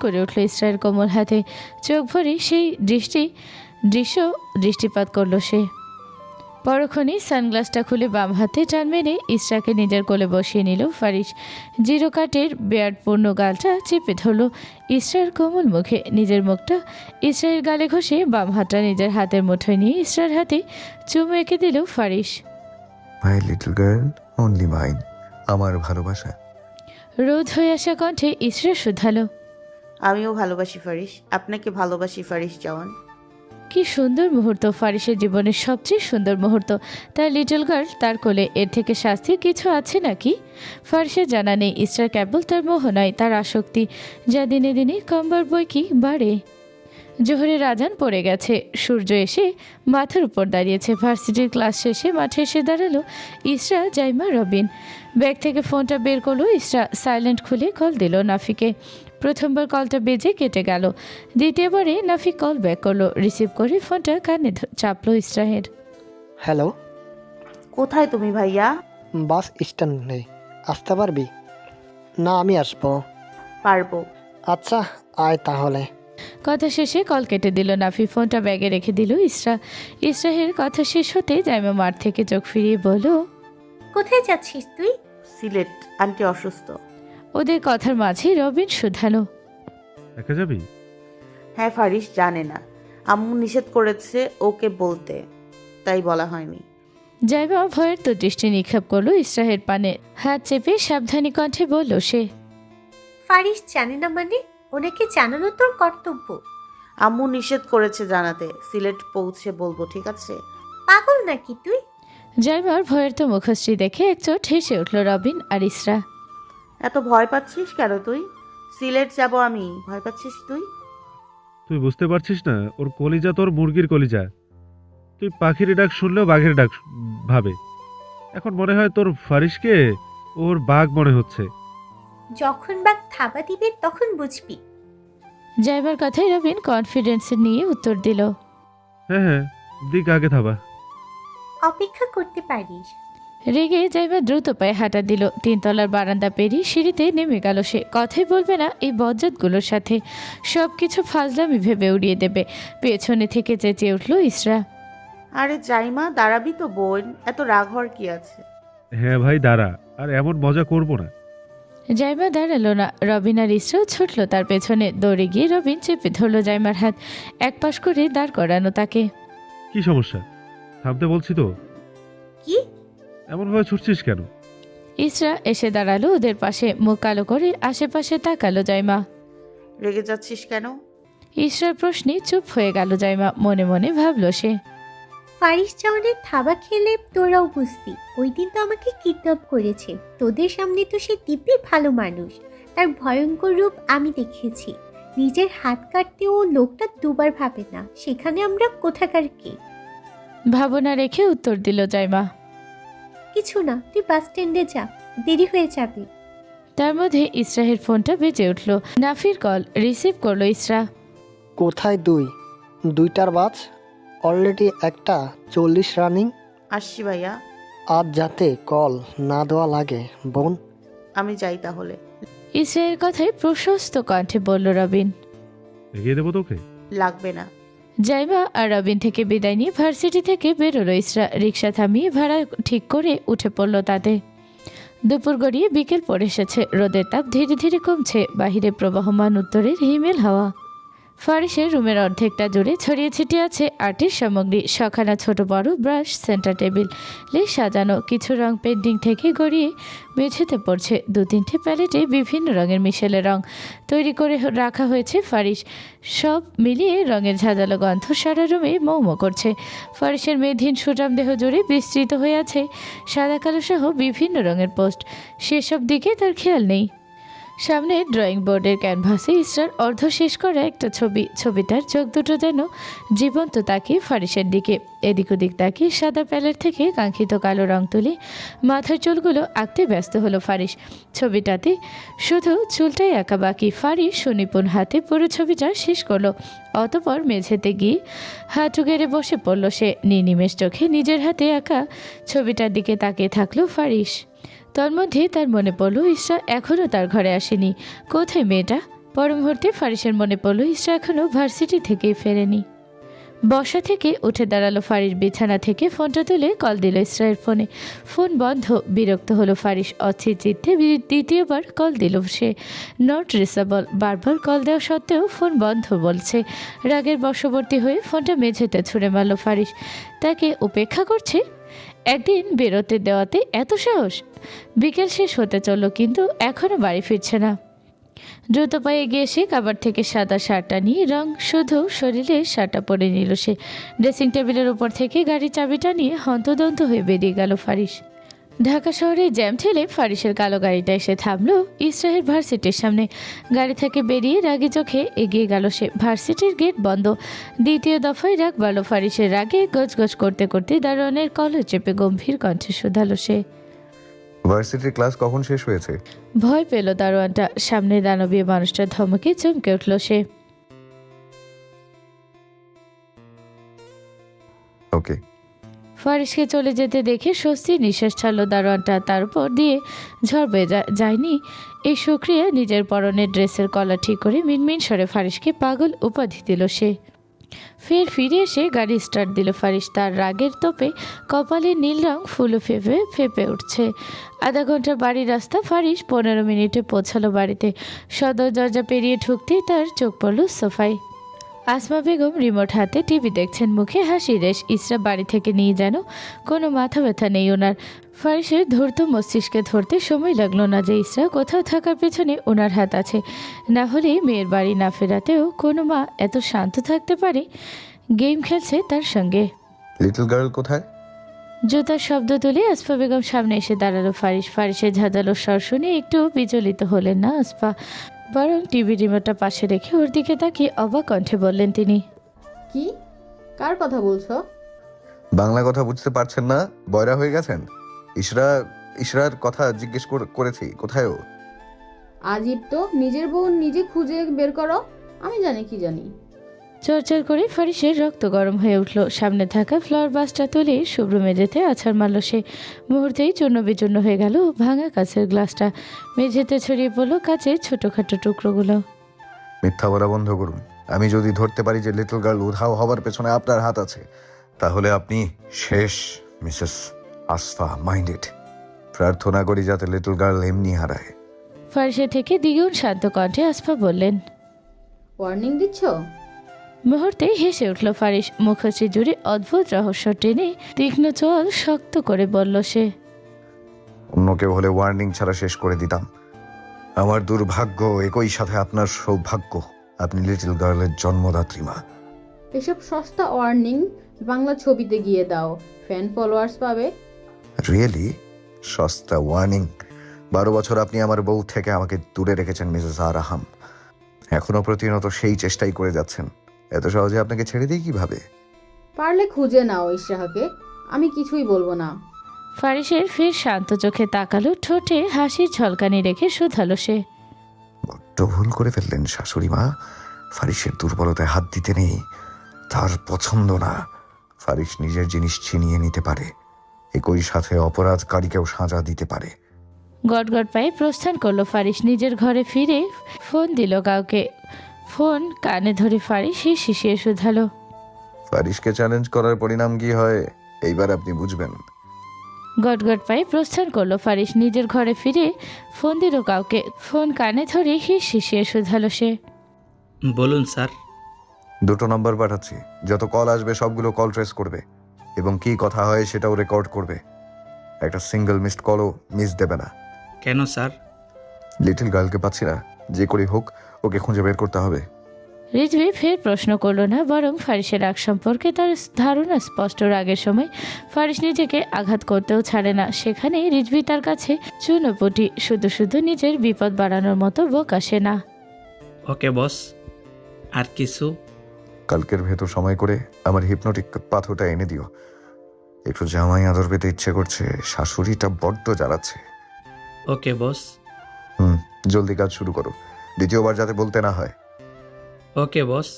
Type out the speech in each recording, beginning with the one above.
করে উঠল ইসরার কোমল হাতে। চোখ ভরে সেই দৃষ্টিপাত করল সে। পরক্ষণেই সানগ্লাসটা খুলে বাম হাতে টান মেরে ইসরাকে নিজের কোলে বসিয়ে নিল ফারিস। জিরো কাটের বেয়ার্ডপূর্ণ গালটা চেপে ধরল ইসরার কোমল মুখে। নিজের মুখটা ইসরায়ের গালে ঘষে বাম হাতটা নিজের হাতের মুঠোয় নিয়ে ইসরার হাতে চুমু এঁকে দিল Faris. My little girl, only mine, আমার ভালোবাসা। রোদ হয়ে আসা কণ্ঠে ইসরা শুধালো, আমিও ভালোবাসি ফারিস, আপনাকে ভালোবাসি ফারিস জওয়ান। কি সুন্দর মুহূর্ত, ফারিসের জীবনের সবচেয়ে সুন্দর মুহূর্ত। তার লিটল গার্ল তার কোলে, এর থেকে শাস্তির কিছু আছে নাকি? ফারিসের জানা নেই ইসরার কেবল তার মোহ নয়, তার আসক্তি, যা দিনে দিনে কম্বার বই কি বাড়ে। জোহরের আজান পড়ে গেছে, সূর্য এসে মাথার উপর দাঁড়িয়েছে। ভার্সিটির ক্লাস শেষে মাঠে এসে দাঁড়ালো ইসরা, জাইমা, রবিন। ব্যাগ থেকে ফোনটা বের করলো ইসরা, সাইলেন্ট খুলে কল দিল নাফিকে। প্রথমবার কলটা বেজে কেটে গেল, দ্বিতীয়বারে নাফি কল ব্যাক করলো। রিসিভ করে ফোনটা কানে চাপলো ইসরাহের। হ্যালো, কোথায় তুমি ভাইয়া? বাস স্ট্যান্ডে আসতে পারবি? না, আমি আসবো। পারবো। আচ্ছা, আয় তাহলে। কথা শেষে কল কেটে দিল নাফি, ফোনটা ব্যাগে রেখে দিল ইসরা। ইসরাহের কথা শেষ হতে জাইমা মাঠ থেকে চোখ ফিরিয়ে বলল, কোথায় যাচ্ছিস তুই? সিলেট, আন্টি অসুস্থ। ওদের কথার মাঝে রবিন শুধালো, একা যাবি? হ্যাঁ, ফারিস জানে না, আম্মু নিষেধ করেছে ওকে বলতে, তাই বলা হয়নি। জাইমা ভয়ের তো দৃষ্টি নিক্ষেপ করলো ইসরাহের পানে। হাত চেপে সাবধানী কণ্ঠে বলল সে, ফারিস জানে না মানে? ওনাকে জানানো তোর কর্তব্য। আম্মু নিষেধ করেছে জানাতে, সিলেট পৌঁছে বলবো, ঠিক আছে? পাগল নাকি তুই? জাইমার ভয়ের তো মুখশ্রী দেখে একচোট হেসে উঠল রবিন আর ইসরা। এত ভয় পাচ্ছিস কেন তুই? সিলেট যাব আমি, ভয় পাচ্ছিস তুই? তুই বুঝতে পারছিস না, ওর কলিজা তোর মুরগির কলিজা। তুই পাখির ডাক শুনলেও বাঘের ডাক ভাবে। এখন মনে হয় তোর ফারিসকে ওর বাঘ মনে হচ্ছে। যখন বাঘ থাবা দিবে তখন বুঝবি। জাইমার কথায় রবিন কনফিডেন্স নিয়ে উত্তর দিল, হ্যাঁ হ্যাঁ, দিক আগে থাবা। অপেক্ষা করতে পারিস। রেগে জাইমা দ্রুত পায়ে হাঁটা দিল। 3 তলার বারান্দা পেরিয়ে সিঁড়িতে নেমে গেল সে। কথাই বলবে না এই বজ্জাতগুলোর সাথে, সব কিছু ফাজলামি ভেবে উড়িয়ে দেবে। পেছনে থেকে চেঁচিয়ে উঠল ইসরা, আরে জাইমা, দাঁড়াবি তো বোন, এত রাগ হওয়ার কি আছে? হ্যাঁ ভাই দাঁড়া, আর এমন মজা করবো না। জাইমা দাঁড়ালো না। রবিন আর ইসরাও ছুটলো তার পেছনে। দৌড়ে গিয়ে রবিন চেপে ধরলো জাইমার হাত, এক পাশ করে দাঁড় করানো তাকে। কি সমস্যা? থামতে বলছি তো। কি? এমনভাবে ছুটছিস কেন? ইসরা এসে দাঁড়ালো ওদের পাশে, মুখ কালো করে আশেপাশে তাকালো জাইমা। রেগে যাচ্ছিস কেন? ইসরার প্রশ্নে চুপ হয়ে গেল জাইমা। মনে মনে ভাবলো সে, ফারিস চাওয়ানের থাবা খেলে তোরাও বুঝতি। ওই দিন তো আমাকে কিডন্যাপ করেছে, তোদের সামনে তো সে দিব্যি ভালো মানুষ। তার ভয়ঙ্কর রূপ আমি দেখেছি। নিজের হাত কাটতে ও লোকটা দুবার ভাবে না, সেখানে আমরা কোথাকার কে? ভাবনা রেখে উত্তর দিল জাইমা। কিছু না, তুই বাস স্ট্যান্ডে যা, দেরি হয়ে যাবে। তার মধ্যে ইসরাহের ফোনটা বেজে উঠল। নাফির কল রিসিভ করলো ইসরা। কোথায় তুই? 2টার বাজ, অলরেডি 1:40 রানিং। আসছি ভাইয়া। আজ যাতে কল না দেওয়া লাগে বোন। আমি যাই তাহলে। ইসরায়ের কথায় প্রশস্ত কণ্ঠে বলল রবিন। এগিয়ে দেবো তোকে? লাগবে না। জাইমা আর রবিন থেকে বিদায় নিয়ে ভার্সিটি থেকে বেরোলো ইসরা। রিক্সা থামিয়ে ভাড়া ঠিক করে উঠে পড়ল তাতে। দুপুর গড়িয়ে বিকেল পড়ে এসেছে। রোদের তাপ ধীরে ধীরে কমছে। বাহিরে প্রবাহমান উত্তরের হিমেল হাওয়া। ফারিসের রুমের অর্ধেকটা জুড়ে ছড়িয়ে ছিটিয়ে আছে আর্টের সামগ্রী। সখানা ছোট বড় ব্রাশ, সেন্টার টেবিল সাজানো। কিছু রং পেন্টিং থেকে গড়িয়ে মেঝেতে পড়ছে। 2-3টে প্যালেটে বিভিন্ন রঙের মিশেলে রং তৈরি করে রাখা হয়েছে ফারিস। সব মিলিয়ে রঙের ঝাঁঝালো গন্ধ সারা রুমে মৌমো করছে। ফারিসের মেধহীন সুঠাম দেহ জুড়ে বিস্তৃত হয়ে আছে সাদা কালো সহ বিভিন্ন রঙের পোস্ট। সেসব দিকে তার খেয়াল নেই। সামনে ড্রয়িং বোর্ডের ক্যানভাসে ইসরার অর্ধ শেষ করা একটা ছবি। ছবিটার চোখ দুটো যেন জীবন্ত তাকিয়ে ফারিসের দিকে। এদিক ওদিক তাকিয়ে সাদা প্যালেট থেকে কাঙ্ক্ষিত কালো রং তুলে মাথার চুলগুলো আঁকতে ব্যস্ত হলো ফারিস। ছবিটাতে শুধু চুলটাই আঁকা বাকি। ফারিস সুনিপুণ হাতে পুরো ছবিটা শেষ করলো। অতপর মেঝেতে গিয়ে হাঁটু গেড়ে বসে পড়ল সে। নির্নিমেষ চোখে নিজের হাতে আঁকা ছবিটার দিকে তাকিয়ে থাকলো ফারিস। তন্মধ্যে তার মনে পড়ল ইসরা এখনও তার ঘরে আসেনি। কোথায় মেয়েটা? পর মুহূর্তে ফারিসের মনে পড়ল ইসরা এখনও ভার্সিটি থেকেই ফেরেনি। বসা থেকে উঠে দাঁড়ালো ফারিস, বিছানা থেকে ফোনটা তুলে কল দিল ইসরায়ের ফোনে। ফোন বন্ধ। বিরক্ত হলো ফারিস, অস্থির চিত্তে দ্বিতীয়বার কল দিল সে। Not reachable. বারবার কল দেওয়া সত্ত্বেও ফোন বন্ধ বলছে। রাগের বশবর্তী হয়ে ফোনটা মেঝেতে ছুঁড়ে মারল ফারিস। তাকে উপেক্ষা করছে? একদিন বেরোতে দেওয়াতে এত সাহস! বিকেল শেষ হতে চলল, কিন্তু এখনও বাড়ি ফিরছে না। দ্রুত পায়ে গিয়ে সে কাবার থেকে সাদা শার্টটা নিয়ে রং শুধু শরীরে শার্টটা পরে নিল সে। ড্রেসিং টেবিলের উপর থেকে গাড়ির চাবিটা নিয়ে হন্তদন্ত হয়ে বেরিয়ে গেল ফারিস। ঢাকা শহরে জ্যাম ঠেলে ফারিসের কালো গাড়িটা এসে থামলো ইসরায়েল ভার্সিটির সামনে। গাড়ি থেকে বেরিয়ে রাগী চোখে এগিয়ে গেল সে। ভার্সিটির গেট বন্ধ। দ্বিতীয় দফায় রাগ বাড়ল ফারিসের। রাগে গজগজ করতে করতে দারোয়ানের কলার চেপে গম্ভীর কণ্ঠে শুধালো সে। ভার্সিটির ক্লাস কখন শেষ হয়েছে? ভয় পেল দারোয়ানটা। সামনে দানবীয় মানুষটার ধমকে চমকে উঠল সে। ওকে। ফারিসকে চলে যেতে দেখে স্বস্তির নিঃশ্বাস ছাড়ল দারোয়ানটা। তার উপর দিয়ে ঝড় বয়ে যায়নি এই সুক্রিয়া নিজের পরনের ড্রেসের কলার ঠিক করে মিনমিন স্বরে ফারিসকে পাগল উপাধি দিল সে। ফের ফিরে এসে গাড়ি স্টার্ট দিল ফারিস। তার রাগের তোপে কপালে নীল রং ফুলে ফেপে উঠছে। আধা ঘন্টার বাড়ির রাস্তা। ফারিস 15 মিনিটে পৌঁছালো বাড়িতে। সদর দরজা পেরিয়ে ঢুকতেই তার চোখ পড়ল সোফায়। আসমা বেগম রিমোট হাতে টিভি দেখছেন, মুখে হাসি রেশ। ইসরা বাড়ি থেকে নিয়ে যেন কোনো মাথা ব্যথা নেই ওনার। ফারিসের ধূর্ত মস্তিষ্কে ধরতে সময় লাগলো না যে ইসরা কোথাও থাকার পেছনে ওনার হাত আছে। না হলে মেয়ের বাড়ি না ফেরাতেও কোনো মা এত শান্ত থাকতে পারে? গেম খেলছে তার সঙ্গে। লিটল গার্ল কোথায়? জুতার শব্দ তুলে আসফা বেগম সামনে এসে দাঁড়ালো ফারিস। ফারিসের ঝাঁঝালো স্বর শুনে একটু বিচলিত হলেন না আসফা, বরং টিভি রিমোটটা পাশে রেখে ওর দিকে তাকিয়ে অবাক কণ্ঠে বললেন তিনি। কি? কার কথা বলছো? বাংলা কথা বুঝতে পারছেন না? বয়রা হয়ে গেছেন? ইশরার কথা জিজ্ঞেস করেছি, কোথায় ও? আজীব তো, নিজের বউ নিজে খুঁজে বের করো। আমি জানি কি জানি। চরচর করে ফারিসের রক্ত গরম হয়ে উঠল। সামনে থাকা ফ্লাওয়ার বাসটা তুলে শুভ্র মেঝেতে আছাড় মারল সে। মুহূর্তেই চূর্ণ বিচূর্ণ হয়ে গেল ভাঙা কাচের গ্লাসটা। মেঝেতে ছড়িয়ে পড়ল কাচের ছোটখাটো টুকরোগুলো। মিথ্যা বলা বন্ধ করুন। আমি যদি ধরতে পারি যে লিটল গার্ল উধাও হবার পেছনে আপনার হাত আছে, তাহলে আপনি শেষ, মিসেস আসফা মাইন্ডেড। প্রার্থনা করি যাতে লিটল গার্ল এমনি হারায়। ফারিসের থেকে দ্বিগুণ শান্ত কণ্ঠে আসফা বললেন। ওয়ার্নিং দিচ্ছ? মুহূর্তে হেসে উঠল ফারিস। মুখশ্রী জুড়ে অদ্ভুত রহস্য টেনে তীক্ষ্ণ চোয়াল শক্ত করে বলল সে। অন্য কেউ হলে ওয়ার্নিং ছাড়া শেষ করে দিতাম। আমার দুর্ভাগ্য, একই সাথে আপনার সৌভাগ্য। আপনি লিটল গার্লের জন্মদাত্রী মা। এসব সস্তা ওয়ার্নিং বাংলা ছবিতে গিয়ে দাও, ফ্যান ফলোয়ার্স পাবে। রিয়েলি? সস্তা ওয়ার্নিং? 12 বছর আপনি আমার বউ থেকে আমাকে দূরে রেখেছেন মিসেস আরাহাম। এখনো প্রতিনিয়ত সেই চেষ্টাই করে যাচ্ছেন। এত সহজে আপনাকে ছেড়ে দিই কিভাবে? পারলে খুঁজে নাও ইশরাহাকে, আমি কিছুই বলবো না। ফারিসের ফের শান্ত চোখে তাকালো, ঠোঁটে হাসির ঝলকানি রেখে শুধালো সে। বড্ড ভুল করে ফেললেন শাশুড়ি মা। ফারিসের দুর্বলতায় হাত দিতে নেই, তার পছন্দ না। ফারিস নিজের জিনিস ছিনিয়ে নিতে পারে, একই সাথে অপরাধকারীকেও সাজা দিতে পারে। গটগট পায়ে প্রস্থান করলো ফারিস। নিজের ঘরে ফিরে ফোন দিল কাউকে। ফোন কানে ধরে ফারিস শিশিয়ে শুধালো। ফারিসকে চ্যালেঞ্জ করার পরিণাম কি হয় এইবার আপনি বুঝবেন। গটগট পায়ে প্রস্থান করলো ফারিস। নিজের ঘরে ফিরে ফোন দিল কাউকে। ফোন কানে ধরে শিশিয়ে শুধালো সে। বলুন স্যার। 2টো নম্বর পাঠাচ্ছি। যত কল আসবে সবগুলো কল ট্রেস করবে এবং কি কথা হয় সেটাও রেকর্ড করবে। একটা সিঙ্গেল মিসড কলও মিস দেবে না। কেন স্যার? লিটল গার্লকে পাচ্ছি না, যে করে হোক ওকে খুঁজে বের করতে হবে। রিজভি ফের প্রশ্ন করলো না, বরং ফারিসের রাগ সম্পর্কে তার ধারণা স্পষ্ট। রাগের সময় ফারিস নিজেকে আঘাত করতেও ছাড়ে না। সেখানে রিজভি তার কাছে চুনোপুটি। শুধু শুধু নিজের বিপদ বাড়ানোর মতো বোক আসে না। ওকে বস। আর কিছু? কালকের ভেতর সময় করে আমার হিপনোটিক পাথরটা এনে দিও। একটু জামাই আদর পেতে ইচ্ছে করছে, শাশুড়িটা বড্ড জ্বালাচ্ছে। ওকে বস। জলদি কাজ শুরু করো, দ্বিতীয়বার যাতে বলতে না হয়। ওকে বস।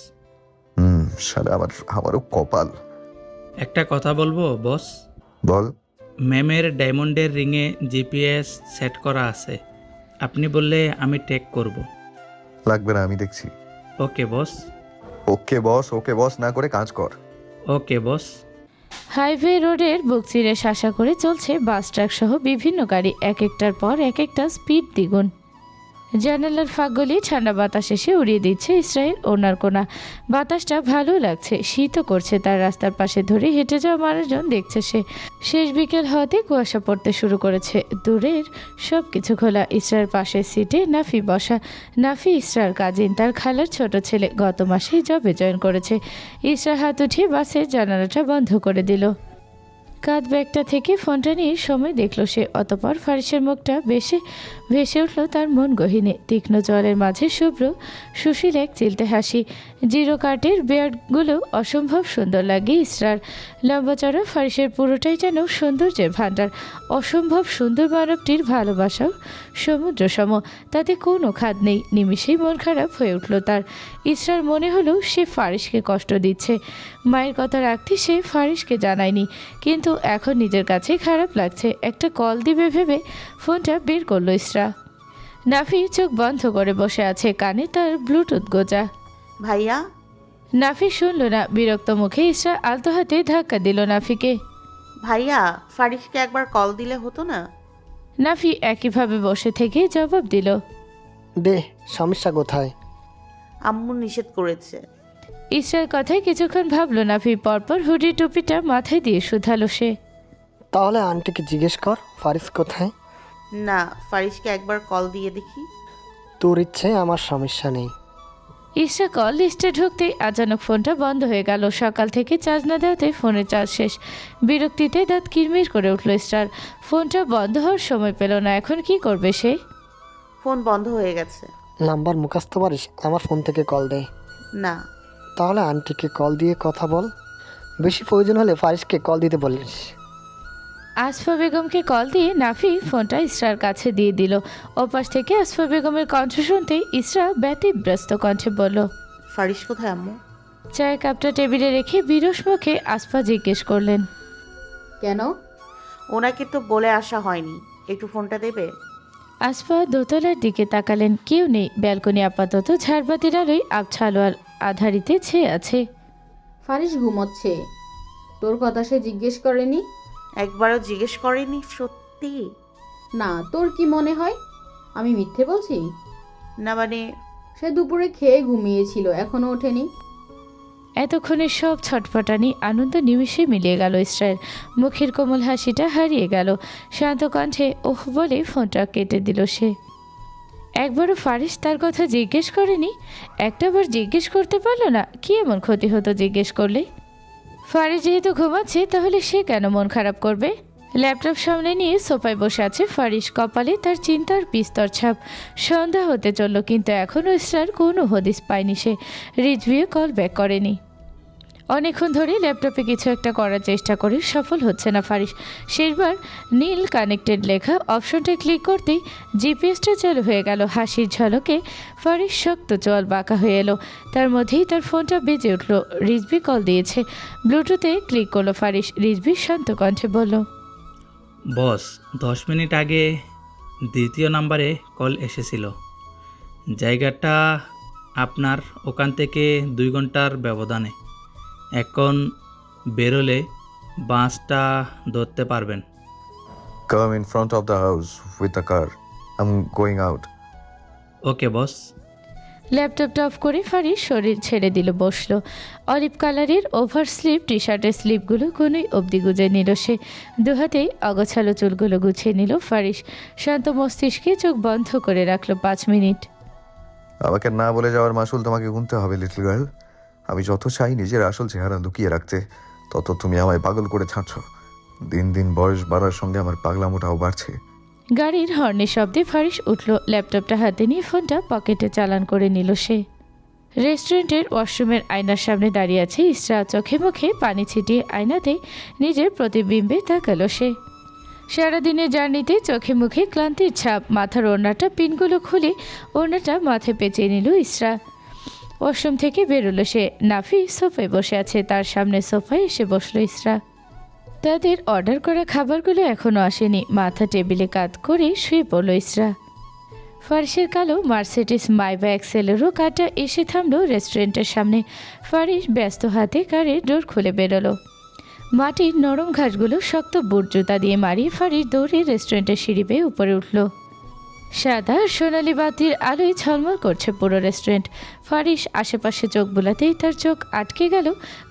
শালা আমারও কপাল। একটা কথা বলবো বস? বল। ম্যামের ডায়মন্ডের রিংয়ে জিপিএস সেট করা আছে। আপনি বললে আমি টেক করব। লাগবে না, আমি দেখছি। ওকে বস। ওকে বস না করে কাজ কর। ওকে বস। হাইওয়ে রোডের বুক চিরে শাসা করে চলছে বাস ট্রাক সহ বিভিন্ন গাড়ি, এক একটার পর এক একটা স্পিড দ্বিগুণ। জানালার ফাঁকগুলি ঠান্ডা বাতাস এসে উড়িয়ে দিচ্ছে ইসরায়েল ওনার কোনা। বাতাসটা ভালো লাগছে, শীতও করছে। তার রাস্তার পাশে ধরে হেঁটে যাওয়া মানুষজন দেখছে সে। শেষ বিকেল হওয়াতে কুয়াশা পড়তে শুরু করেছে। দূরের সব কিছু খোলা। ইসরার পাশের সিটে নাফি বসা। নাফি ইসরার কাজিন, তার খালার ছোট ছেলে। গত মাসেই জবে জয়েন করেছে। ইসরার হাত উঠিয়ে বাসের জানালাটা বন্ধ করে দিল। কাঁধ ব্যাগটা থেকে ফোনটা নিয়ে সময় দেখল সে। অতপর ফারিসের মুখটা ভেসে উঠল তার মন গহীনে। তীক্ষ্ণ জলের মাঝে শুভ্র সুশীল এক চিলতে হাসি। জিরো কাটের বেয়ার্ডগুলো অসম্ভব সুন্দর লাগে ইসরার। লম্বা চড়া ফারিসের পুরোটাই যেন সৌন্দর্যের ভাণ্ডার। অসম্ভব সুন্দর মানবটির ভালোবাসাও সমুদ্র সম, তাতে কোনো খাদ নেই। নিমিষেই মন খারাপ হয়ে উঠল তার। ইসরার মনে হলো সে ফারিসকে কষ্ট দিচ্ছে। মায়ের কথা রাখতে সে ফারিসকে জানায়নি, কিন্তু এখন নিজের কাছে খারাপ লাগছে। একটা কল দিবে ভেবে ফোনটা বের করলো ইসরা। নাফি চোখ বন্ধ করে বসে আছে, কানে তার ব্লুটুথ গোজা। ভাইয়া, নাফি শুনল না। বিরক্ত মুখে ইসরা আলতো হাতে ধাক্কা দিল নাফিকে। ভাইয়া ফারিসকে একবার কল দিলে হতো না? নাফি একইভাবে বসে থেকে জবাব দিল। দে, সমস্যা কোথায়? আম্মু নিষেধ করেছে। ইসরার কথায় কিছুক্ষণ ভাবলো নাফি, পরপর হুডি টুপিটা মাথায় দিয়ে শুধালো সে। তাহলে আন্টিকে জিজ্ঞেস কর ফারিস কোথায়। না, ফারিসকে একবার কল দিয়ে দেখি। তোর ইচ্ছে, আমার সমস্যা নেই। ইসরা কল লিস্টে ঢুকতেই আচানক ফোনটা বন্ধ হয়ে গেল। সকাল থেকে চার্জ না দেওয়াতে ফোনের চার্জ শেষ। বিরক্তিতে দাঁত কিরমির করে উঠল ইসরার। ফোনটা বন্ধ হওয়ার সময় পেল না। এখন কি করবে সে? ফোন বন্ধ হয়ে গেছে। নাম্বার মুখস্থ পারিস? আমার ফোন থেকে কল দে। না। তাহলে আন্টিকে কল দিয়ে কথা বল। বেশি প্রয়োজন হলে ফারিসকে কল দিতে বলিস। আসফা বেগমকে কল দিয়ে নাফি ফোনটা ইসরার কাছে দিয়ে দিল। ওপাশ থেকে আসফা বেগমের কণ্ঠ শুনতেই ইসরা ব্যতিব্যস্ত কণ্ঠে বলল, ফারিস কোথায় আম্মু? চায়ের কাপটা টেবিলে রেখে বিরস মুখে আসফা জিজ্ঞেস করলেন। কেন? ওনাকে তো বলে আসা হয়নি, একটু ফোনটা দেবে? আসফা দোতলার দিকে তাকালেন। কেউ নেই। ব্যালকনি আপাতত ঝাড়বাতির আলোয় আবছালো আধারিতে ছেয়ে আছে। ফারিস ঘুমোচ্ছে। তোর কথা সে জিজ্ঞেস করেনি? একবারও জিজ্ঞেস করেনি? সত্যি? না, তোর কি মনে হয় আমি মিথ্যে বলছি? না মানে, সে দুপুরে খেয়ে ঘুমিয়েছিল, এখনো ওঠেনি। এতক্ষণে সব ছটফটানি আনন্দ নিমিষে মিলিয়ে গেল ইসরায়েল। মুখের কোমল হাসিটা হারিয়ে গেল। শান্ত কণ্ঠে ওহ বলে ফোনটা কেটে দিল সে। একবারও ফারিস তার কথা জিজ্ঞেস করেনি? একটাবার জিজ্ঞেস করতে পারলো না? কি এমন ক্ষতি হতো জিজ্ঞেস করলে? ফারিস যেহেতু ঘুমাচ্ছে, তাহলে সে কেন মন খারাপ করবে? ল্যাপটপ সামনে নিয়ে সোফায় বসে আছে ফারিস। কপালে তার চিন্তার বিস্তর ছাপ। সন্ধ্যা হতে চলল, কিন্তু এখনও ইসরার কোনো হদিস পায়নি সে। রিজভিও কল ব্যাক করেনি। অনেকক্ষণ ধরে ল্যাপটপে কিছু একটা করার চেষ্টা করে সফল হচ্ছে না ফারিস। শেষবার নীল কানেক্টেড লেখা অপশনটা ক্লিক করতেই জিপিএসটা চালু হয়ে গেল। হাসির ঝলকে ফারিস শক্ত চল বাঁকা হয়ে এলো। তার মধ্যেই তার ফোনটা বেজে উঠল। রিজভি কল দিয়েছে। ব্লুটুথে ক্লিক করলো ফারিস। রিজভি শান্ত কণ্ঠে বলল, বস, 10 মিনিট আগে দ্বিতীয় নাম্বারে কল এসেছিল। জায়গাটা আপনার ওখান থেকে 2 ঘন্টার ব্যবধানে। এখন বেরোলে বাসটা ধরতে পারবেন। Come in front of the house with the car. I'm going out. ওকে বস। ল্যাপটপটা অফ করে ফারিস শরীর ছেড়ে দিল, বসলো। অলিভ কালারের ওভার স্লিভ টি শার্টের স্লিভগুলো কোনোই অবধি গুজে নিল সে। দুহাতেই অগোছালো চুলগুলো গুছিয়ে নিল ফারিস। শান্ত মস্তিষ্কে চোখ বন্ধ করে রাখলো 5 মিনিট। আমাকে না বলে যাওয়ার মাসুল তোমাকে গুনতে হবে লিটল গার্ল। আমি যত চাই নিজের আসল চেহারা লুকিয়ে রাখতে, তত তুমি আমায় পাগল করে ছাড়ছ। দিন দিন বয়স বাড়ার সঙ্গে আমার পাগলামোটাও বাড়ছে। গাড়ির হর্নের শব্দে ফারিস উঠল। ল্যাপটপটা হাতে নিয়ে ফোনটা পকেটে চালান করে নিল সে। রেস্টুরেন্টের ওয়াশরুমের আয়নার সামনে দাঁড়িয়ে আছে ইসরা। চোখে মুখে পানি ছিটিয়ে আয়নাতে নিজের প্রতিবিম্বে তাকালো সে। সারাদিনের জার্নিতে চোখে মুখে ক্লান্তির ছাপ। মাথার ওড়নাটা পিনগুলো খুলে ওড়নাটা মাথায় পেঁচিয়ে নিল ইসরা। ওয়াশরুম থেকে বেরোলো সে। নাফি সোফায় বসে আছে, তার সামনে সোফায় এসে বসলো ইসরা। তাদের অর্ডার করা খাবারগুলো এখনও আসেনি। মাথা টেবিলে কাত করে শুয়ে পড়ল ইসরা। ফারিসের কালো মার্সিডিস মাইবা এক্সেলেরও কারটা এসে থামলো রেস্টুরেন্টের সামনে। ফারিস ব্যস্ত হাতে কারের ডোর খুলে বেরোলো। মাটির নরম ঘাসগুলো শক্ত বুট জুতা দিয়ে মারিয়ে ফারিস দৌড়ে রেস্টুরেন্টের সিঁড়ি বেয়ে উপরে উঠল। সাদা সোনালি বাতির আলোয় ঝলমল করছে পুরো রেস্টুরেন্ট। ফারিস আশেপাশে চোখ বুলাতেই তার চোখ আটকে গেল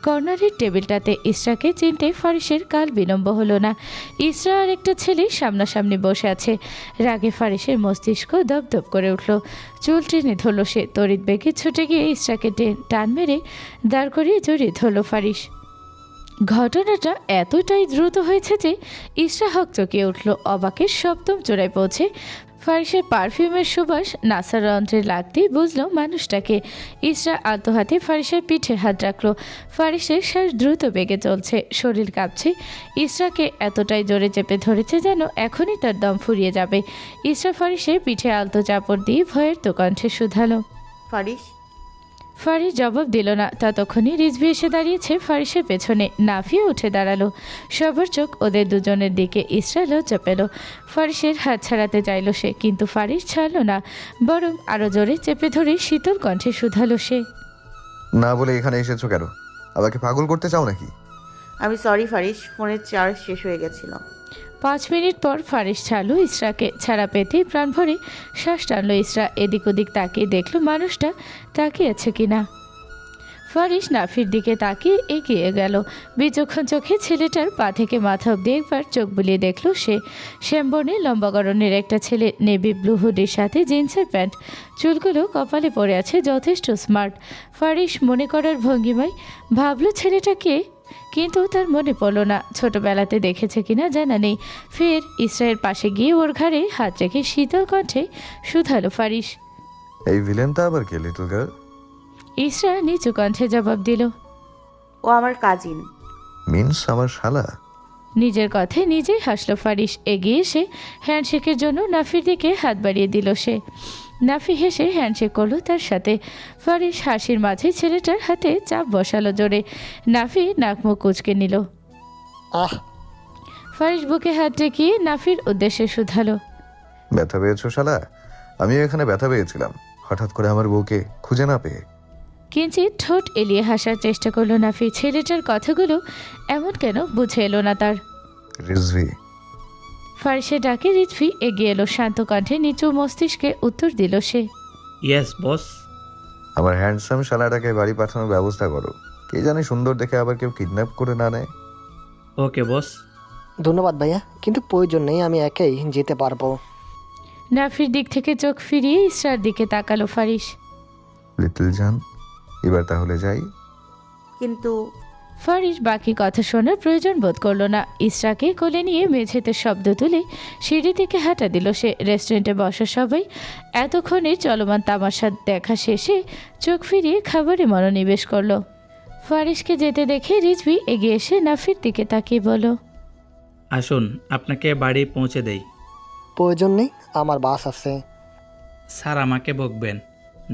কর্নারের টেবিলটাতে। ইসরাকে চিনতে ফারিসের কাল বিলম্ব হলো না। ইসরা আর একটা ছেলে সামনাসামনি বসে আছে। রাগে ফারিসের মস্তিষ্ক দপদপ করে উঠল। চুল টেনে ধরল সে। তড়িৎ বেগে ছুটে গিয়ে ইসরাকে টান মেরে দাঁড় করিয়ে জড়িয়ে ধরল ফারিস। ঘটনাটা এতটাই দ্রুত হয়েছে যে ইসরা হকচকিয়ে উঠল। অবাকের সপ্তম চূড়ায় পৌঁছে ফারিসের পারফিউমের সুবাস নাসার রন্ধ্রে লাগতেই বুঝলো মানুষটাকে। ইসরা আলতো হাতে ফারিসের পিঠে হাত রাখলো। ফারিসের শ্বাস দ্রুত বেগে চলছে, শরীর কাঁপছে। ইসরাকে এতটাই জোরে চেপে ধরেছে যেন এখনই তার দম ফুরিয়ে যাবে। ইসরা ফারিসের পিঠে আলতো চাপড় দিয়ে ভয়ের তো কণ্ঠে শুধালো, ফারিস। ফারিস জবাব দিল না। ততক্ষণই রিজভি এসে দাঁড়িয়েছে ফারিসের পেছনে। নাফিও উঠে দাঁড়ালো। সবার চোখ ওদের দুজনের দিকে। ইসরা লজ্জা পেল। ফারিসের হাত ছাড়াতে চাইল সে, কিন্তু ফারিস ছাড়ল না, বরং আরো জোরে চেপে ধরে শীতল কণ্ঠে শুধালো সে, না বলে এখানে এসেছো কেন? আমাকে পাগল করতে চাও নাকি? আমি সরি ফারিস, ফোনের চার্জ শেষ হয়ে গেছিল। 5 মিনিট পর ফারিস ছাড়লো ইসরাকে। ছাড়া পেতেই প্রাণ ভরে শ্বাস টানলো ইসরা। এদিক ওদিক তাকিয়ে দেখলো মানুষটা তাকিয়ে আছে কিনা। ফারিস নাফির দিকে তাকিয়ে এগিয়ে গেল। বিচক্ষণ চোখে ছেলেটার পা থেকে মাথা অব্দি একবার চোখ বুলিয়ে দেখলো সে। শ্যামবর্ণে লম্বা গড়নের একটা ছেলে, নেভি ব্লু হুডির সাথে জিন্সের প্যান্ট। চুলগুলো কপালে পড়ে আছে, যথেষ্ট স্মার্ট। ফারিস মনে করার ভঙ্গিমায় ভাবলো ছেলেটাকে, কিন্তু তার মনে পড়ল না ছোটবেলাতে দেখেছে কিনা জানা নেই। ফের ইসরায়ের পাশে গিয়ে ওর ঘাড়ে হাত রেখে শীতল কণ্ঠে শুধালো ফারিস, এই ভিলেনটা আবার কে লিটল গার্ল? ইসরা নিচু কণ্ঠে জবাব দিল, ও আমার কাজিন। মিন্স আমার শালা? নিজের কথায় নিজেই হাসলো ফারিস। এগিয়ে এসে হ্যান্ডশেকের জন্য নাফির দিকে হাত বাড়িয়ে দিল সে। নাফি হেসে হ্যান্ডশেক করলো তার সাথে। ফারিস হাসির মাঝে ছেলেটার হাতে চাপ বসালো জোরে। নাফি নাক মুখ কুঁচকে নিল। আহ, ফারিস বুকে হাত রেখিয়ে নাফির উদ্দেশ্যে শুধালো, ব্যথা পেয়েছো শালা? আমিও এখানে ব্যথা পেয়েছিলাম হঠাৎ করে আমার বউকে খুঁজে না পেয়ে। কিঞ্চিত ঠোঁট এলিয়ে হাসার চেষ্টা করলো নাফি। ছেলেটার কথাগুলো এমন কেন বুঝে এলো না তার। রিজভি। ফারিসের ডাকে রিজভি এগিয়ে এলো। শান্ত কণ্ঠে নিচু মস্তিষ্কে উত্তর দিল সে, ইয়েস বস। আমার হ্যান্ডসাম শালাটাকে বাড়ি পাঠানোর ব্যবস্থা করো। কে জানে সুন্দর দেখে আবার কেউ কিডন্যাপ করে না নেয়। ওকে বস। ধন্যবাদ ভাইয়া, কিন্তু প্রয়োজন নেই, আমি একাই যেতে পারবো। নাফির দিক থেকে চোখ ফিরিয়ে ইসরার দিকে তাকালো ফারিস। লিটল জান, এবার তাহলে যাই। কিন্তু ফারিস বাকি কথা শোনার প্রয়োজন বোধ করলো না। ইসরাকে কোলে নিয়ে মেঝেতে শব্দ তুলে সিঁড়ি থেকে হাঁটা দিল সে। রেস্টুরেন্টে বসা সবাই এতক্ষণে চলমান তামাশা দেখা শেষে চোখ ফিরিয়ে খাবারে মনোনিবেশ করলো। ফারিসকে যেতে দেখে রিজভি এগিয়ে এসে নাফির দিকে তাকিয়ে বলল, আসুন আপনাকে বাড়ি পৌঁছে দেই। প্রয়োজন নেই, আমার বাস আছে। স্যার আমাকে বকবেন,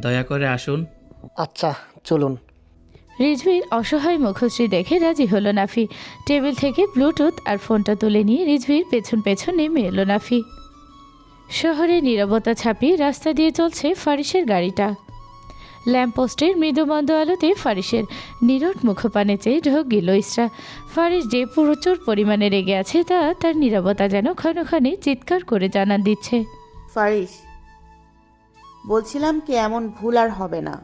দয়া করে আসুন। আচ্ছা চলুন। রিজভির অসহায় মুখশ্রী দেখে রাজি হলো নাফি। টেবিল থেকে ব্লুটুথ আর ফোনটা তুলে নিয়ে রিজভির পেছন পেছন নেমে এলো নাফি। শহরে নীরবতা ছাপিয়ে রাস্তা দিয়ে চলছে ফারিসের গাড়িটা। ল্যাম্পপোস্টের মৃদুমন্দ আলোতে ফারিসের নীরব মুখপানে চেয়ে ঢোক গেল ইসরা। ফারিস যে প্রচুর পরিমাণে রেগে আছে তা তার নীরবতা যেন ক্ষণে চিৎকার করে জানান দিচ্ছে। ফারিস, বলছিলাম কি এমন ভুল আর হবে না।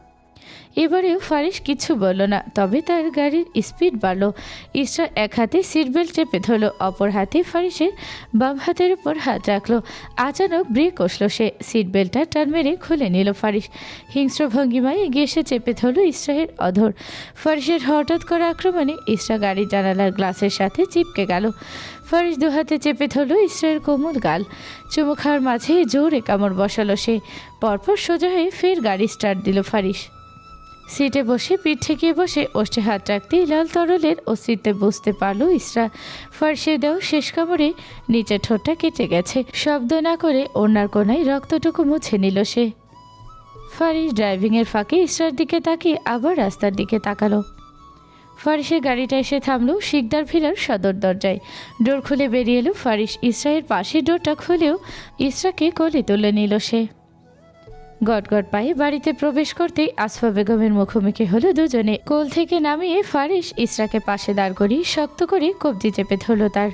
এবারেও ফারিস কিছু বলল না, তবে তার গাড়ির স্পিড বাড়ল। ইসরা এক হাতে সিট বেল্ট চেপে ধরল, অপর হাতে ফারিসের বাম হাতের উপর হাত রাখলো। আচানক ব্রেক কষল সে। সিট বেল্টটা টান মেরে খুলে নিল ফারিস। হিংস্র ভঙ্গিমায় এগিয়ে এসে চেপে ধরল ইসরায়ের অধর। ফারিসের হঠাৎ করা আক্রমণে ইসরা গাড়ির জানালার গ্লাসের সাথে চিপকে গেল। ফারিস দু হাতে চেপে ধরল ইসরায়ের কোমল গাল। চুমু খাওয়ার মাঝে জোরে কামড় বসালো সে। পরপর সোজা হয়ে ফের গাড়ি স্টার্ট দিল ফারিস। সিটে বসে পিঠ ঠেকিয়ে বসে ওষ্ঠে হাত রাখতেই লাল তরলের অস্তিত্বে বুঝতে পারল ইসরা। ফারিসের দেহ শেষ কামড়ে নিচের ঠোঁটটা কেটে গেছে। শব্দ না করে ওড়নার কোনায় রক্তটুকু মুছে নিল সে। ফারিস ড্রাইভিংয়ের ফাঁকে ইসরার দিকে তাকিয়ে আবার রাস্তার দিকে তাকালো। ফারিসের গাড়িটা এসে থামলো শিকদার ভিলার সদর দরজায়। ডোর খুলে বেরিয়ে এলো ফারিস। ইসরায়ের পাশে ডোরটা খুলেও ইসরাকে কোলে তুলে নিল সে। গটগট পায়ে বাড়িতে প্রবেশ করতেই আসফা বেগমের মুখোমুখি হলো দুজনে। কোল থেকে নামিয়ে ফারিস ইসরাকে পাশে দাঁড় করিয়ে শক্ত করে কবজি চেপে ধরল তার।